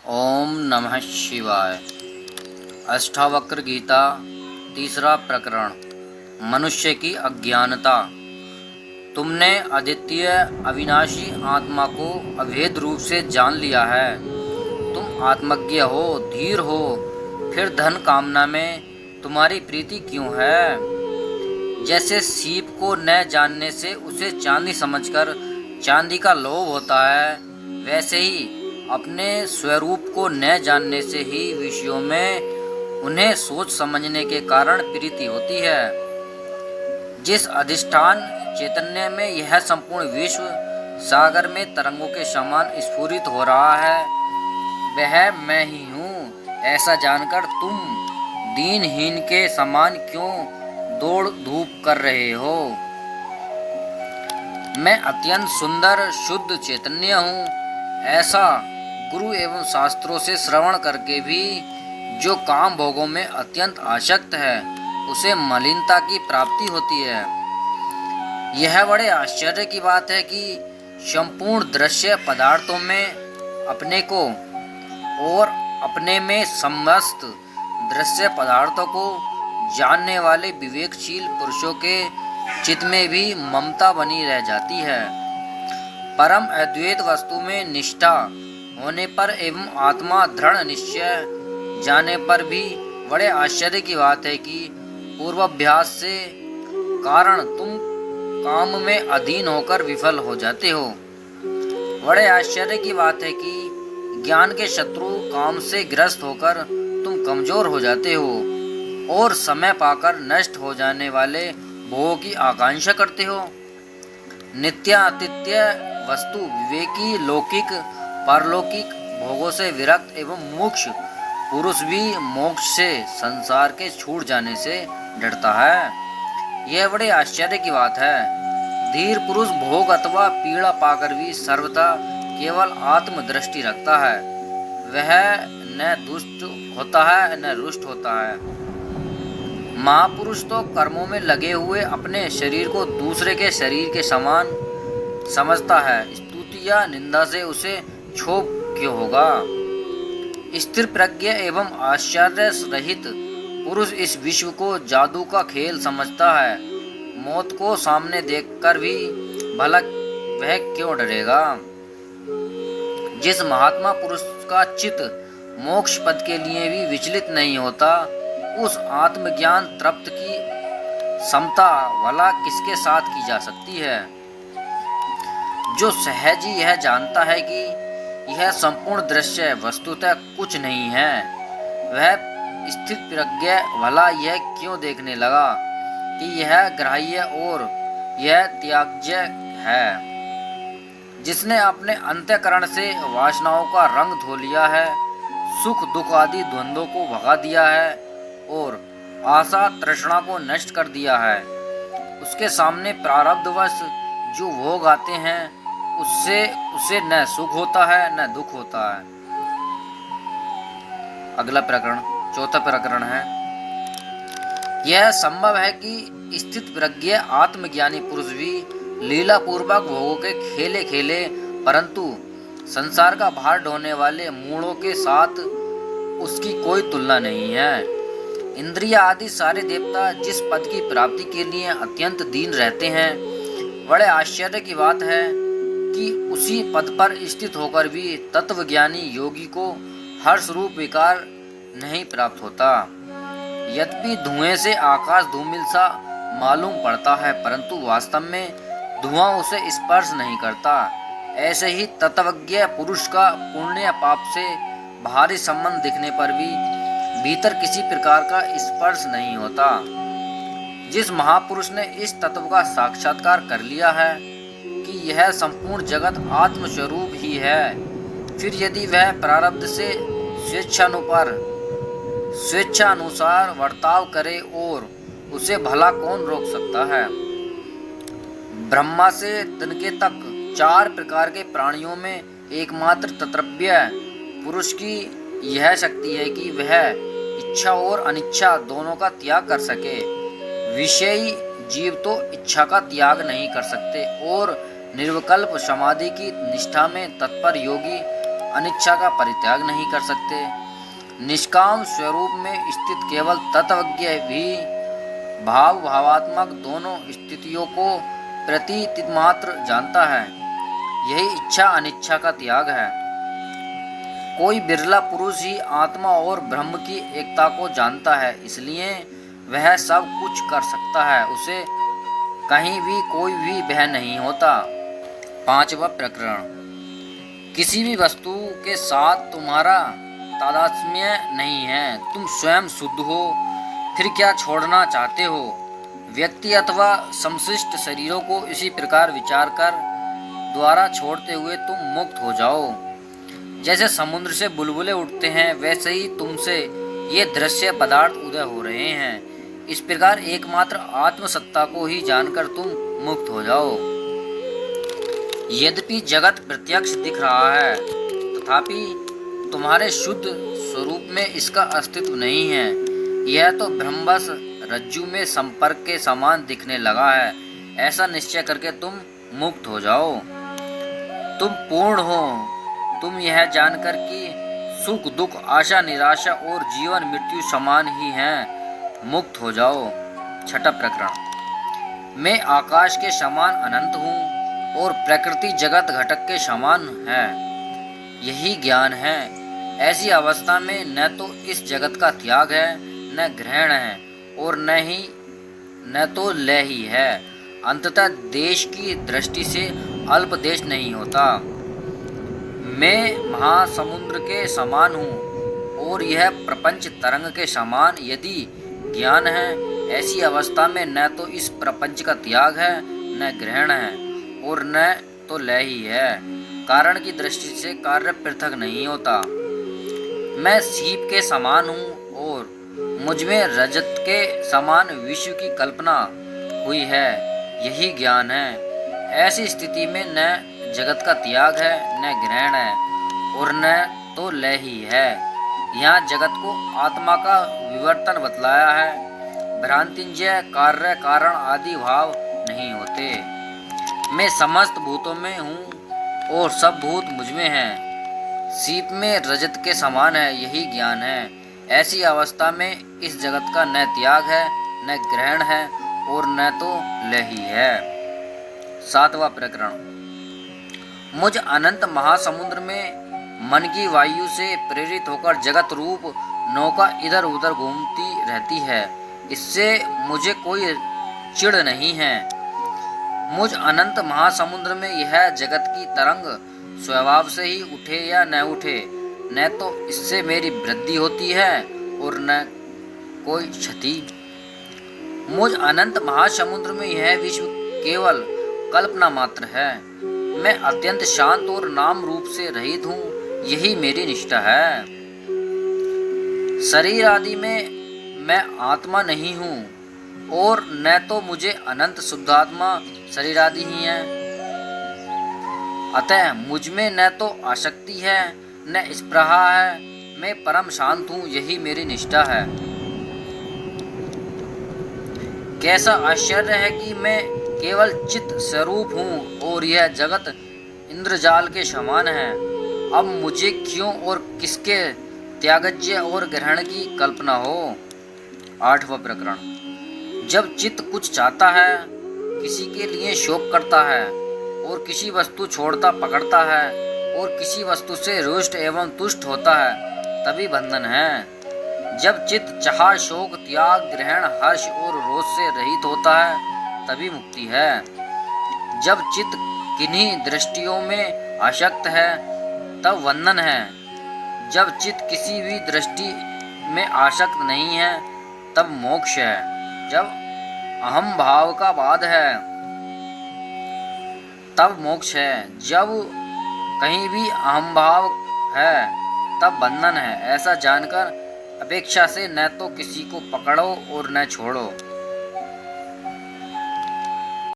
ओम नमः शिवाय। अष्टावक्र गीता, तीसरा प्रकरण। मनुष्य की अज्ञानता। तुमने अद्वितीय अविनाशी आत्मा को अभेद रूप से जान लिया है। तुम आत्मज्ञ हो, धीर हो, फिर धन कामना में तुम्हारी प्रीति क्यों है? जैसे सीप को न जानने से उसे चांदी समझकर चांदी का लोभ होता है, वैसे ही अपने स्वरूप को न जानने से ही विषयों में उन्हें सोच समझने के कारण प्रीति होती है। जिस अधिष्ठान चैतन्य में यह संपूर्ण विश्व सागर में तरंगों के समान स्फुरित हो रहा है, वह मैं ही हूँ। ऐसा जानकर तुम दीनहीन के समान क्यों दौड़ धूप कर रहे हो? मैं अत्यंत सुंदर शुद्ध चैतन्य हूँ। ऐसा गुरु एवं शास्त्रों से श्रवण करके भी जो काम भोगों में अत्यंत आसक्त है, उसे मलिनता की प्राप्ति होती है। यह बड़े आश्चर्य की बात है कि संपूर्ण दृश्य पदार्थों में अपने को और अपने में समस्त दृश्य पदार्थों को जानने वाले विवेकशील पुरुषों के चित्त में भी ममता बनी रह जाती है। परम अद्वैत वस्तु में निष्ठा होने पर एवं आत्मा दृढ़ निश्चय जाने पर भी बड़े आश्चर्य की बात है कि पूर्वाभ्यास से कारण तुम काम में अधीन होकर विफल हो जाते हो। बड़े आश्चर्य की बात है कि ज्ञान के शत्रु काम से ग्रस्त होकर तुम कमजोर हो जाते हो और समय पाकर नष्ट हो जाने वाले भोगों की आकांक्षा करते हो। नित्यातिथ्य वस्तु विवेकी लौकिक पारलौकिक भोगों से विरक्त एवं मोक्ष पुरुष भी मोक्ष से संसार के छूट जाने से डरता है। यह बड़े आश्चर्य की बात है। धीर पुरुष भोग अथवा पीड़ा पाकर भी सर्वथा केवल आत्मदृष्टि रखता है। वह न दुष्ट होता है न रुष्ट होता है। महापुरुष तो कर्मों में लगे हुए अपने शरीर को दूसरे के शरीर के समान समझता है। स्तुति या निंदा से उसे क्षोभ क्यों होगा? स्थिर प्रज्ञ एवं आश्चर्य रहित पुरुष इस विश्व को जादू का खेल समझता है। मौत को सामने देखकर भी भला वह क्यों डरेगा? जिस महात्मा पुरुष का चित्त मोक्ष पद के लिए भी विचलित नहीं होता, उस आत्मज्ञान तृप्त की समता भला किसके साथ की जा सकती है? जो सहज ही यह जानता है कि यह संपूर्ण दृश्य वस्तुतः कुछ नहीं है, वह स्थित प्रज्ञ भला यह क्यों देखने लगा कि यह ग्राह्य और यह त्याज्य है? जिसने अपने अंतःकरण से वासनाओं का रंग धो लिया है, सुख दुख आदि द्वंद्वों को भगा दिया है और आशा तृष्णा को नष्ट कर दिया है, उसके सामने प्रारब्धवश जो भोग आते हैं उससे उसे न सुख होता है न दुख होता है। अगला प्रकरण, चौथा प्रकरण है। यह संभव है कि स्थित प्रज्ञ आत्मज्ञानी पुरुष भी लीला पूर्वक भोगों के खेले खेले परंतु संसार का भार ढोने वाले मूढ़ों के साथ उसकी कोई तुलना नहीं है। इंद्रिय आदि सारे देवता जिस पद की प्राप्ति के लिए अत्यंत दीन रहते हैं, बड़े आश्चर्य की बात है कि उसी पद पर स्थित होकर भी तत्वज्ञानी योगी को हर्ष रूप विकार नहीं प्राप्त होता। यद्यपि धुएं से आकाश धूमिल सा मालूम पड़ता है, परंतु वास्तव में धुआं उसे स्पर्श नहीं करता। ऐसे ही तत्वज्ञ पुरुष का पुण्य पाप से भारी संबंध दिखने पर भी भीतर किसी प्रकार का स्पर्श नहीं होता। जिस महापुरुष ने इस तत्व का साक्षात्कार कर लिया है कि यह संपूर्ण जगत आत्मस्वरूप ही है, फिर यदि वह प्रारब्ध से स्वेच्छानुसार वर्ताव करे और उसे भला कौन रोक सकता है? ब्रह्मा से तिनके तक 4 प्रकार के प्राणियों में एकमात्र तत्रव्य पुरुष की यह शक्ति है कि वह इच्छा और अनिच्छा दोनों का त्याग कर सके। विषयी जीव तो इच्छा का त्याग नहीं कर सकते और निर्विकल्प समाधि की निष्ठा में तत्पर योगी अनिच्छा का परित्याग नहीं कर सकते। निष्काम स्वरूप में स्थित केवल तत्वज्ञ भी भाव भावात्मक दोनों स्थितियों को प्रतिमात्र जानता है। यही इच्छा अनिच्छा का त्याग है। कोई बिरला पुरुष ही आत्मा और ब्रह्म की एकता को जानता है, इसलिए वह सब कुछ कर सकता है, उसे कहीं भी कोई भी भय नहीं होता। पांचवा प्रकरण। किसी भी वस्तु के साथ तुम्हारा तादात्म्य नहीं है, तुम स्वयं शुद्ध हो, फिर क्या छोड़ना चाहते हो। व्यक्ति अथवा समशिष्ट शरीरों को इसी प्रकार विचार कर द्वारा छोड़ते हुए तुम मुक्त हो जाओ। जैसे समुद्र से बुलबुले उठते हैं, वैसे ही तुमसे ये दृश्य पदार्थ उदय हो रहे हैं। इस प्रकार एकमात्र आत्मसत्ता को ही जानकर तुम मुक्त हो जाओ। यद्यपि जगत प्रत्यक्ष दिख रहा है, तथापि तुम्हारे शुद्ध स्वरूप में इसका अस्तित्व नहीं है। यह तो ब्रह्मवश रज्जु में संपर्क के समान दिखने लगा है। ऐसा निश्चय करके तुम मुक्त हो जाओ। तुम पूर्ण हो। तुम यह जानकर कि सुख दुख आशा निराशा और जीवन मृत्यु समान ही हैं, मुक्त हो जाओ। छठा प्रकरण। मैं आकाश के समान अनंत हूँ और प्रकृति जगत घटक के समान है, यही ज्ञान है। ऐसी अवस्था में न तो इस जगत का त्याग है, न ग्रहण है, और न तो लय ही है। अंततः देश की दृष्टि से अल्प देश नहीं होता। मैं महासमुद्र के समान हूँ और यह प्रपंच तरंग के समान यदि ज्ञान है, ऐसी अवस्था में न तो इस प्रपंच का त्याग है, न ग्रहण है, और न तो लय ही है। कारण की दृष्टि से कार्य पृथक नहीं होता। मैं सीप के समान हूँ और मुझ में रजत के समान विश्व की कल्पना हुई है, यही ज्ञान है। ऐसी स्थिति में न जगत का त्याग है, न ग्रहण है, और न तो लय ही है। यहाँ जगत को आत्मा का विवर्तन बतलाया है। भ्रांतिंजय कार्य कारण आदि भाव नहीं होते। मैं समस्त भूतों में हूँ और सब भूत मुझ में हैं। सीप में रजत के समान है, यही ज्ञान है। ऐसी अवस्था में इस जगत का न त्याग है, न ग्रहण है, और न तो लय ही है। सातवां प्रकरण। मुझ अनंत महासमुद्र में मन की वायु से प्रेरित होकर जगत रूप नौका इधर उधर घूमती रहती है। इससे मुझे कोई चिढ़ नहीं है। मुझ अनंत महासमुद्र में यह जगत की तरंग स्वभाव से ही उठे या न उठे, न तो इससे मेरी वृद्धि होती है और न कोई क्षति। मुझ अनंत महासमुद्र में यह विश्व केवल कल्पना मात्र है। मैं अत्यंत शांत और नाम रूप से रहित हूँ, यही मेरी निष्ठा है। शरीर आदि में मैं आत्मा नहीं हूँ और न तो मुझे अनंत शुद्धात्मा शरीर आदि ही है। अतः मुझ में न तो आसक्ति है, न स्पृहा है। मैं परम शांत हूँ, यही मेरी निष्ठा है। कैसा आश्चर्य है कि मैं केवल चित्त स्वरूप हूँ और यह जगत इंद्रजाल के समान है। अब मुझे क्यों और किसके त्यागज्य और ग्रहण की कल्पना हो। आठवां प्रकरण। जब चित्त कुछ चाहता है, किसी के लिए शोक करता है और किसी वस्तु छोड़ता पकड़ता है और किसी वस्तु से रुष्ट एवं तुष्ट होता है, तभी बंधन है। जब चित्त चाह शोक त्याग ग्रहण हर्ष और रोष से रहित होता है, तभी मुक्ति है। जब चित्त किन्हीं दृष्टियों में आसक्त है, तब बंधन है। जब चित्त किसी भी दृष्टि में आसक्त नहीं है, तब मोक्ष है। जब अहम भाव का बाध है, तब मोक्ष है। जब कहीं भी अहम भाव है, तब बंधन है। ऐसा जानकर अपेक्षा से न तो किसी को पकड़ो और न छोड़ो।